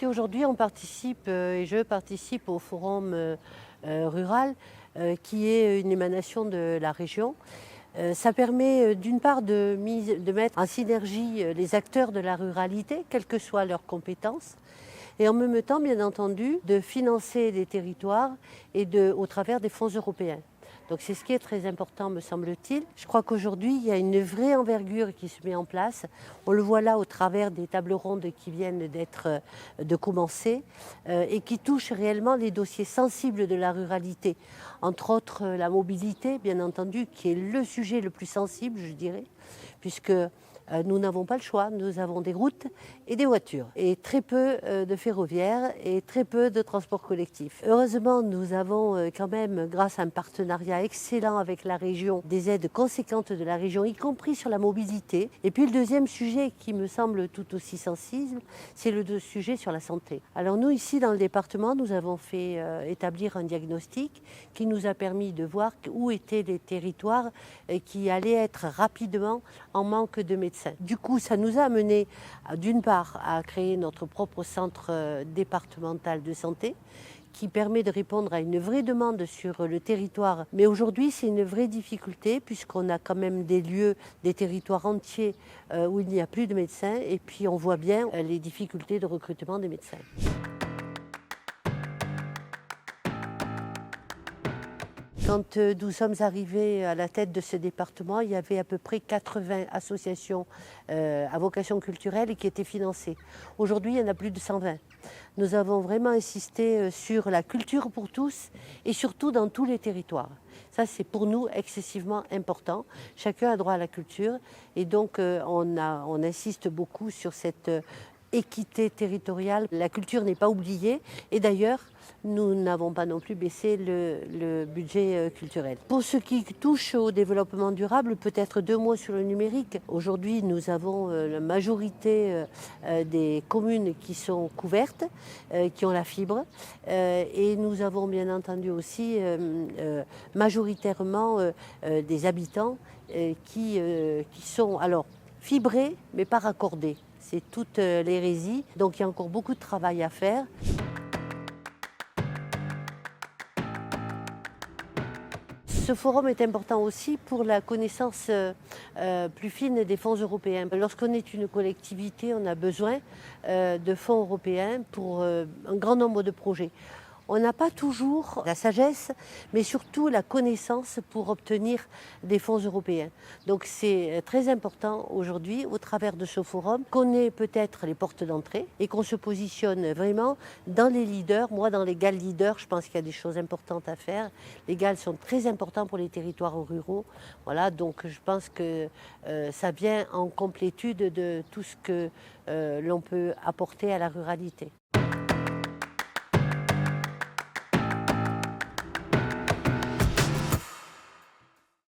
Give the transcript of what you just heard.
écoutez, aujourd'hui, on participe et je participe au forum rural qui est une émanation de la région. Ça permet d'une part de mettre en synergie les acteurs de la ruralité, quelles que soient leurs compétences, et en même temps, bien entendu, de financer les territoires au travers des fonds européens. Donc c'est ce qui est très important, me semble-t-il. Je crois qu'aujourd'hui, il y a une vraie envergure qui se met en place. On le voit là au travers des tables rondes qui viennent de commencer et qui touchent réellement les dossiers sensibles de la ruralité. Entre autres, la mobilité, bien entendu, qui est le sujet le plus sensible, je dirais, puisque nous n'avons pas le choix, nous avons des routes et des voitures, et très peu de ferroviaire et très peu de transports collectifs. Heureusement, nous avons quand même, grâce à un partenariat excellent avec la région, des aides conséquentes de la région, y compris sur la mobilité. Et puis le deuxième sujet qui me semble tout aussi sensible, c'est le sujet sur la santé. Alors nous, ici dans le département, nous avons fait établir un diagnostic qui nous a permis de voir où étaient les territoires qui allaient être rapidement en manque de médecins. Du coup, ça nous a amené, d'une part, à créer notre propre centre départemental de santé, qui permet de répondre à une vraie demande sur le territoire. Mais aujourd'hui, c'est une vraie difficulté, puisqu'on a quand même des lieux, des territoires entiers où il n'y a plus de médecins, et puis on voit bien les difficultés de recrutement des médecins. Quand nous sommes arrivés à la tête de ce département, il y avait à peu près 80 associations à vocation culturelle qui étaient financées. Aujourd'hui, il y en a plus de 120. Nous avons vraiment insisté sur la culture pour tous et surtout dans tous les territoires. Ça, c'est pour nous excessivement important. Chacun a droit à la culture et donc on insiste beaucoup sur cette équité territoriale. La culture n'est pas oubliée et d'ailleurs, nous n'avons pas non plus baissé le budget culturel. Pour ce qui touche au développement durable, peut-être 2 mots sur le numérique. Aujourd'hui, nous avons la majorité des communes qui sont couvertes, qui ont la fibre, et nous avons bien entendu aussi majoritairement des habitants qui sont alors fibrés mais pas raccordés. C'est toute l'hérésie, donc il y a encore beaucoup de travail à faire. Ce forum est important aussi pour la connaissance plus fine des fonds européens. Lorsqu'on est une collectivité, on a besoin de fonds européens pour un grand nombre de projets. On n'a pas toujours la sagesse, mais surtout la connaissance pour obtenir des fonds européens. Donc c'est très important aujourd'hui, au travers de ce forum, qu'on ait peut-être les portes d'entrée et qu'on se positionne vraiment dans les leaders. Moi, dans les GAL leaders, je pense qu'il y a des choses importantes à faire. Les GAL sont très importants pour les territoires ruraux. Voilà, donc je pense que ça vient en complétude de tout ce que l'on peut apporter à la ruralité.